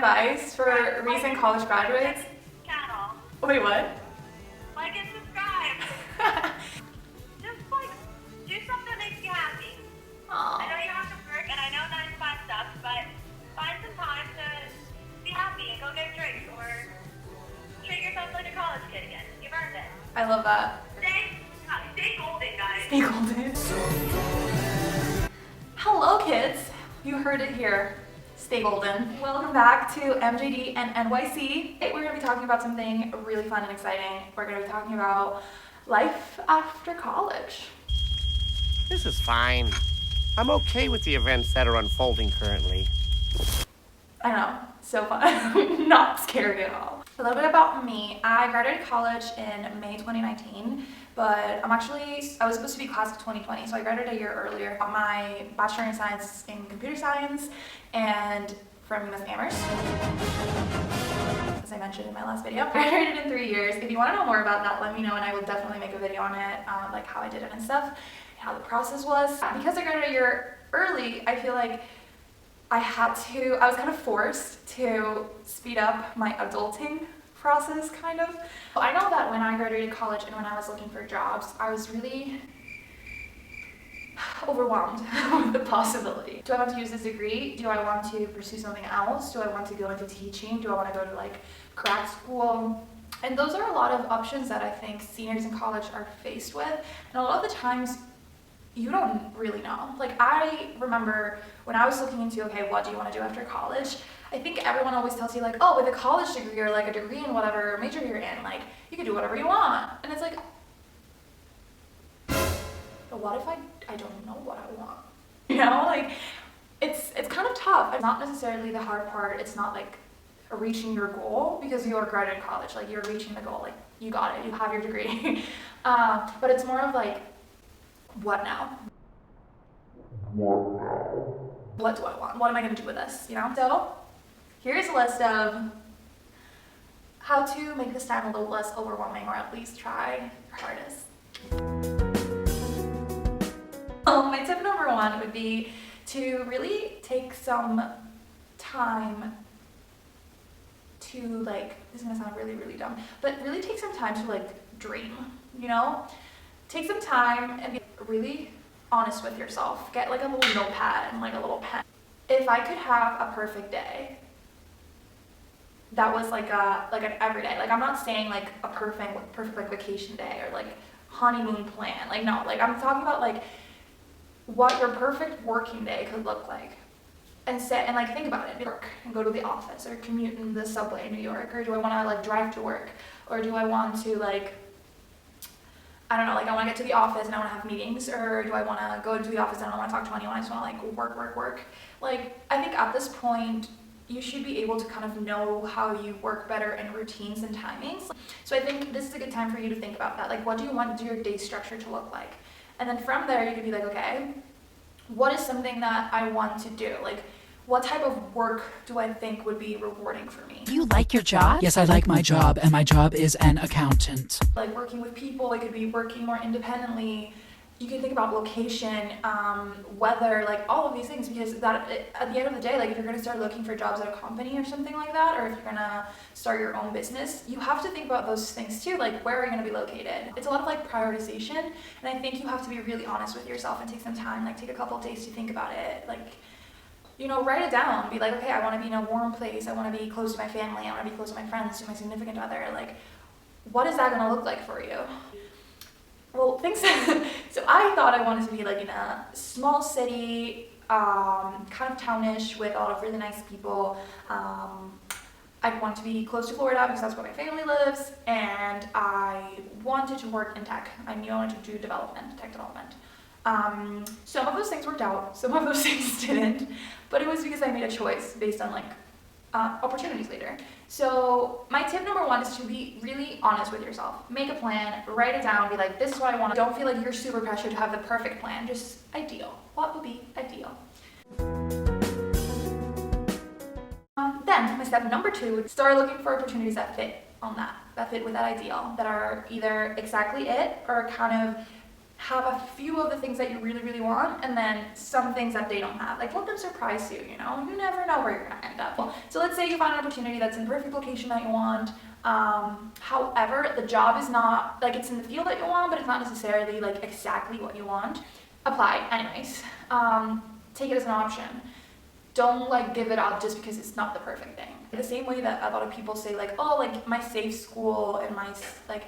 advice for recent college graduates? Channel. Wait, what? Like and subscribe. Just like do something that makes you happy. I know Aw. you have to work and I know 9 to 5 stuff, but find some time to be happy and go get drinks or treat yourself like a college kid again. You've earned it. I love that. Stay golden, guys. Stay golden. Hello, kids. You heard it here. Stay golden. Welcome back to MJD and NYC. Today we're going to be talking about something really fun and exciting. We're going to be talking about life after college. This is fine. I'm okay with the events that are unfolding currently. I know, so fun. Not scary at all. A little bit about me. I graduated college in May 2019, but I was supposed to be class of 2020, so I graduated a year earlier. Got my Bachelor in Science in Computer Science and from UMass Amherst, as I mentioned in my last video. I graduated in 3 years. If you want to know more about that, let me know and I will definitely make a video on it, like how I did it and stuff, how the process was. Because I graduated a year early, I feel like I was kind of forced to speed up my adulting process, kind of. I know that when I graduated college and when I was looking for jobs, I was really overwhelmed with the possibility. Do I want to use this degree? Do I want to pursue something else? Do I want to go into teaching? Do I want to go to like grad school? And those are a lot of options that I think seniors in college are faced with. And a lot of the times, you don't really know. Like, I remember when I was looking into, okay, what do you want to do after college? I think everyone always tells you like, oh, with a college degree or like a degree in whatever major you're in, like, you can do whatever you want. And it's like, but what if I don't know what I want? You know, like, it's kind of tough. It's not necessarily the hard part. It's not like reaching your goal because you're graduating college. Like, you're reaching the goal. Like, you got it. You have your degree. But it's more of like, what now? What do I want? What am I going to do with this? You know? So, here's a list of how to make this time a little less overwhelming, or at least try your hardest. My tip number one would be to really take some time to, like, this is going to sound really, really dumb, but really take some time to, like, dream, you know? Take some time and be really honest with yourself. Get like a little notepad and like a little pen. If I could have a perfect day, that was like an everyday. Like, I'm not saying like a perfect like vacation day or like honeymoon plan. Like, no, like I'm talking about like what your perfect working day could look like. And sit and like think about it. Work and go to the office or commute in the subway in New York, or do I want to like drive to work, or do I want to like, I don't know, like I want to get to the office and I want to have meetings, or do I want to go to the office and I don't want to talk to anyone, I just want to like work. Like, I think at this point, you should be able to kind of know how you work better in routines and timings. So I think this is a good time for you to think about that. Like, what do you want your day structure to look like? And then from there, you could be like, okay, what is something that I want to do? Like, what type of work do I think would be rewarding for me? Do you like your job? Yes, I like my job, and my job is an accountant. Like working with people, it could be working more independently. You can think about location, weather, like all of these things, because at the end of the day, like if you're gonna start looking for jobs at a company or something like that, or if you're gonna start your own business, you have to think about those things too, like where are you gonna be located? It's a lot of like prioritization, and I think you have to be really honest with yourself and take some time, like take a couple of days to think about it, like, you know, write it down. Be like, okay, I want to be in a warm place. I want to be close to my family. I want to be close to my friends, to my significant other. Like, what is that going to look like for you? Well, things. So I thought I wanted to be like in a small city, kind of townish with a lot of really nice people. I want to be close to Florida because that's where my family lives, and I wanted to work in tech. I knew I wanted to do tech development. Some of those things worked out, some of those things didn't, but it was because I made a choice based on like opportunities later. So my tip number one is to be really honest with yourself. Make a plan, write it down, be like, this is what I want. Don't feel like you're super pressured to have the perfect plan, just ideal. What would be ideal? Then my step number two, start looking for opportunities that fit on that fit with that ideal, that are either exactly it or kind of have a few of the things that you really, really want, and then some things that they don't have. Like, let them surprise you, you know? You never know where you're gonna end up. So let's say you find an opportunity that's in the perfect location that you want. However, the job is not, like, it's in the field that you want, but it's not necessarily, like, exactly what you want. Apply anyways. Take it as an option. Don't, like, give it up just because it's not the perfect thing. The same way that a lot of people say, like, oh, like, my safe school and my, like,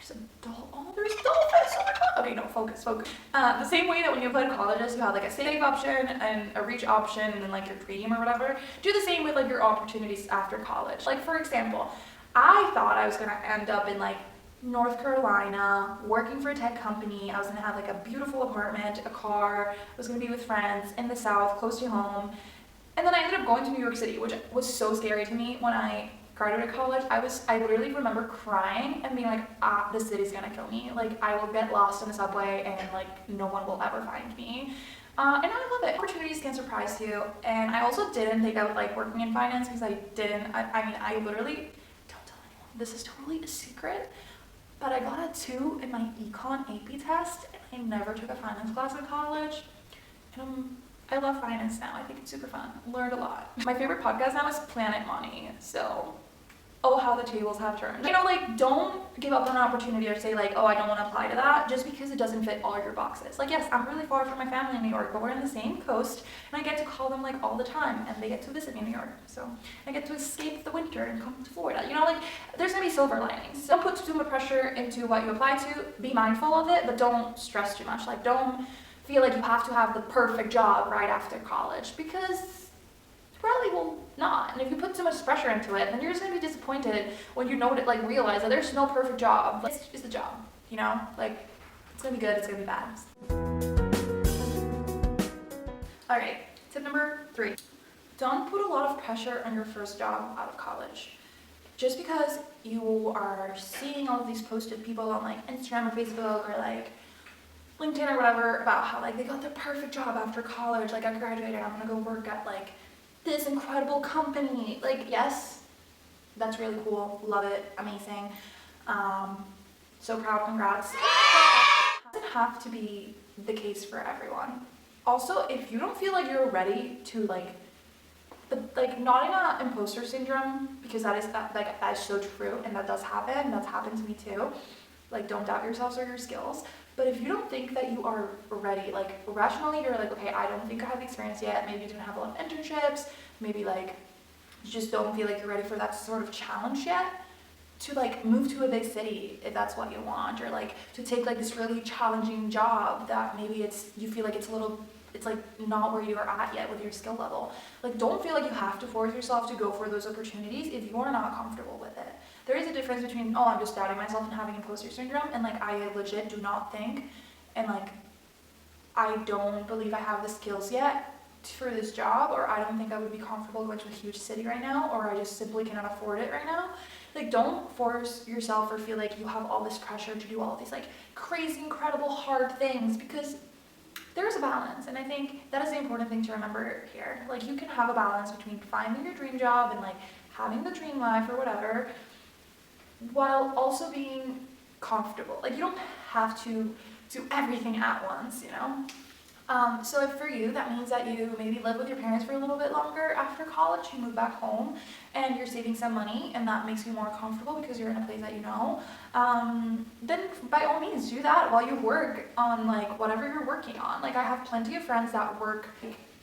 there's dolphins, oh my god. Okay, no, focus. The same way that when you apply to colleges, you have like a safe option and a reach option and then like your dream or whatever. Do the same with like your opportunities after college. Like, for example, I thought I was gonna end up in like North Carolina, working for a tech company. I was gonna have like a beautiful apartment, a car, I was gonna be with friends in the South, close to home. And then I ended up going to New York City, which was so scary to me when I graduated college. I literally remember crying and being like, this city's gonna kill me. Like, I will get lost in the subway and like no one will ever find me. And I love it. Opportunities can surprise you. And I also didn't think I would like working in finance because I literally, don't tell anyone, this is totally a secret, but I got a 2 in my econ AP test and I never took a finance class in college. And I love finance now. I think it's super fun. Learned a lot. My favorite podcast now is Planet Money. So, oh, how the tables have turned. You know, like, don't give up on an opportunity or say like, oh, I don't want to apply to that just because it doesn't fit all your boxes. Like, yes, I'm really far from my family in New York, but we're in the same coast and I get to call them like all the time and they get to visit me in New York. So I get to escape the winter and come to Florida. You know, like, there's gonna be silver linings. Don't put too much pressure into what you apply to. Be mindful of it, but don't stress too much. Like, don't feel like you have to have the perfect job right after college because probably will not. And if you put too much pressure into it, then you're just gonna be disappointed when you know it, like, realize that there's no perfect job. Like, it's just a job, you know? Like, it's gonna be good, it's gonna be bad. Alright, tip number 3. Don't put a lot of pressure on your first job out of college. Just because you are seeing all of these posted people on like Instagram or Facebook or like LinkedIn or whatever about how like they got their perfect job after college, like, I graduated, I'm gonna go work at like this incredible company. Like, yes, that's really cool, love it, amazing, so proud, congrats. It doesn't have to be the case for everyone. Also, if you don't feel like you're ready to like not in a imposter syndrome, because that is so true and that does happen, that's happened to me too. Like, don't doubt yourselves or your skills. But if you don't think that you are ready, like, rationally, you're like, okay, I don't think I have the experience yet. Maybe you didn't have a lot of internships. Maybe, like, you just don't feel like you're ready for that sort of challenge yet. To, like, move to a big city if that's what you want. Or, like, to take, like, this really challenging job that maybe you feel like it's like, not where you are at yet with your skill level. Like, don't feel like you have to force yourself to go for those opportunities if you are not comfortable with it. There is a difference between, oh, I'm just doubting myself and having imposter syndrome, and like, I legit do not think, and like, I don't believe I have the skills yet for this job, or I don't think I would be comfortable going to a huge city right now, or I just simply cannot afford it right now. Like, don't force yourself or feel like you have all this pressure to do all of these like crazy, incredible, hard things, because there's a balance, and I think that is the important thing to remember here. Like, you can have a balance between finding your dream job and like having the dream life or whatever, while also being comfortable. Like, you don't have to do everything at once, you know? So if for you, that means that you maybe live with your parents for a little bit longer after college, you move back home, and you're saving some money, and that makes you more comfortable because you're in a place that you know, then by all means do that while you work on like whatever you're working on. Like, I have plenty of friends that work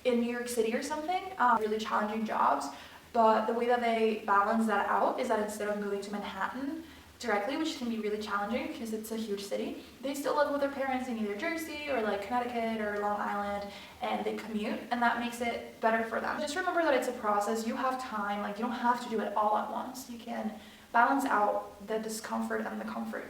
in New York City or something, really challenging jobs, but the way that they balance that out is that instead of moving to Manhattan directly, which can be really challenging because it's a huge city, they still live with their parents in either Jersey or like Connecticut or Long Island, and they commute, and that makes it better for them. Just remember that it's a process. You have time. Like, you don't have to do it all at once. You can balance out the discomfort and the comfort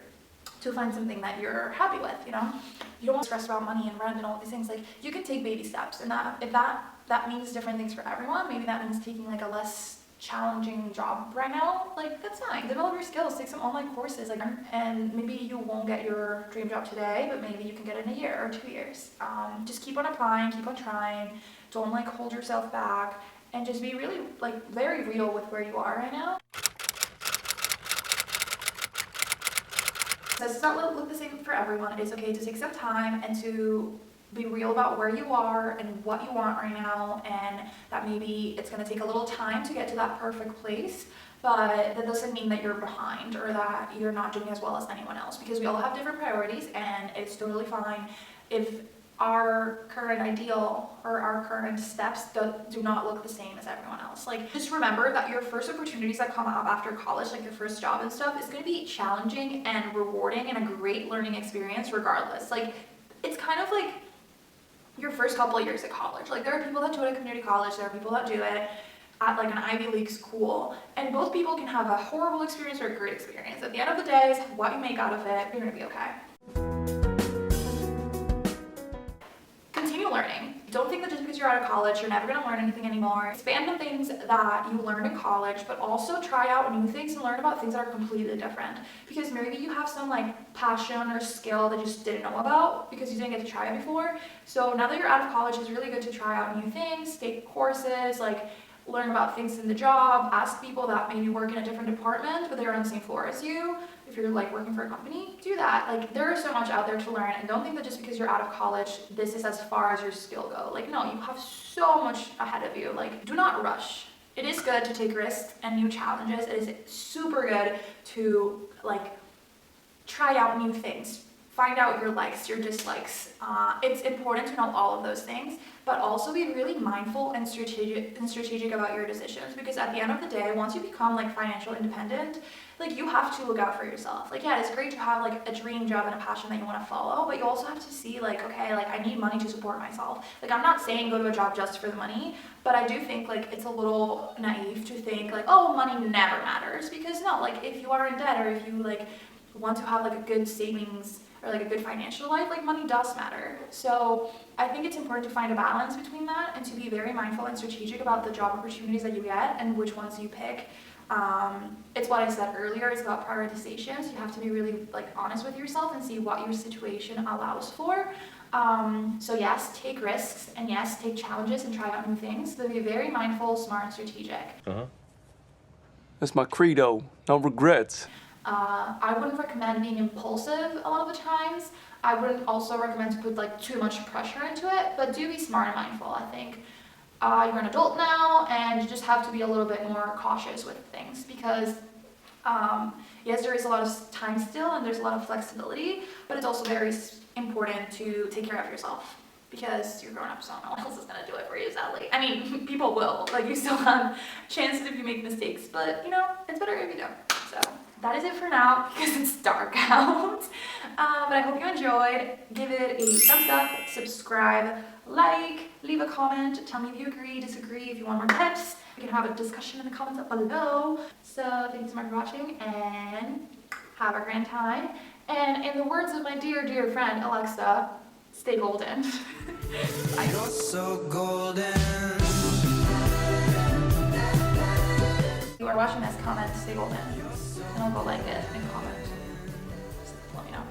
to find something that you're happy with, you know? You don't want to stress about money and rent and all these things. Like, you can take baby steps, and if that means different things for everyone. Maybe that means taking like a less challenging job right now, like, that's fine. Develop your skills, take some online courses, like, and maybe you won't get your dream job today, but maybe you can get it in a year or 2 years. Just keep on applying, keep on trying, don't like hold yourself back, and just be really like very real with where you are right now. This does not look the same for everyone. It is okay to take some time and to be real about where you are and what you want right now, and that maybe it's going to take a little time to get to that perfect place, but that doesn't mean that you're behind or that you're not doing as well as anyone else, because we all have different priorities, and it's totally fine if our current ideal or our current steps do not look the same as everyone else. Like, just remember that your first opportunities that come up after college, like your first job and stuff, is going to be challenging and rewarding and a great learning experience regardless. Like, it's kind of like your first couple of years at college. Like, there are people that do it at community college, there are people that do it at like an Ivy League school, and both people can have a horrible experience or a great experience. At the end of the day, it's what you make out of it. You're gonna be okay. Continue learning. Don't think that just because you're out of college, you're never gonna learn anything anymore. Expand on things that you learned in college, but also try out new things and learn about things that are completely different. Because maybe you have some like passion or skill that you just didn't know about because you didn't get to try it before. So now that you're out of college, it's really good to try out new things, take courses, like learn about things in the job, ask people that maybe work in a different department, but they're on the same floor as you. If you're like working for a company, do that. Like, there is so much out there to learn, and don't think that just because you're out of college, this is as far as your skill go. Like, no, you have so much ahead of you. Like, do not rush. It is good to take risks and new challenges. It is super good to like try out new things, find out your likes, your dislikes. It's important to know all of those things, but also be really mindful and strategic about your decisions, because at the end of the day, once you become like financial independent, like, you have to look out for yourself. Like, yeah, it's great to have like a dream job and a passion that you want to follow, but you also have to see like, okay, like, I need money to support myself. Like, I'm not saying go to a job just for the money, but I do think like it's a little naive to think like, oh, money never matters, because no, like, if you are in debt or if you like want to have like a good savings or like a good financial life, like, money does matter. So I think it's important to find a balance between that and to be very mindful and strategic about the job opportunities that you get and which ones you pick. It's what I said earlier, it's about prioritization. So you have to be really like honest with yourself and see what your situation allows for. So yes, take risks, and yes, take challenges and try out new things, but be very mindful, smart, and strategic. That's my credo, no regrets. I wouldn't recommend being impulsive a lot of the times. I wouldn't also recommend to put like too much pressure into it, but do be smart and mindful. I think you're an adult now, and you just have to be a little bit more cautious with things, because yes, there is a lot of time still and there's a lot of flexibility, but it's also very important to take care of yourself, because you're grown up, so no one else is gonna do it for you, sadly. I mean, people will, like, you still have chances if you make mistakes, but you know, it's better if you don't. So that is it for now, because it's dark out. But I hope you enjoyed. Give it a thumbs up, subscribe, like, leave a comment, tell me if you agree, disagree, if you want more tips. We can have a discussion in the comments up below. So thank you so much for watching, and have a grand time. And in the words of my dear, dear friend Alexa, stay golden. Bye. You're so golden. You are watching this, comment, stay golden. And I'll go like it and comment. Just let me know.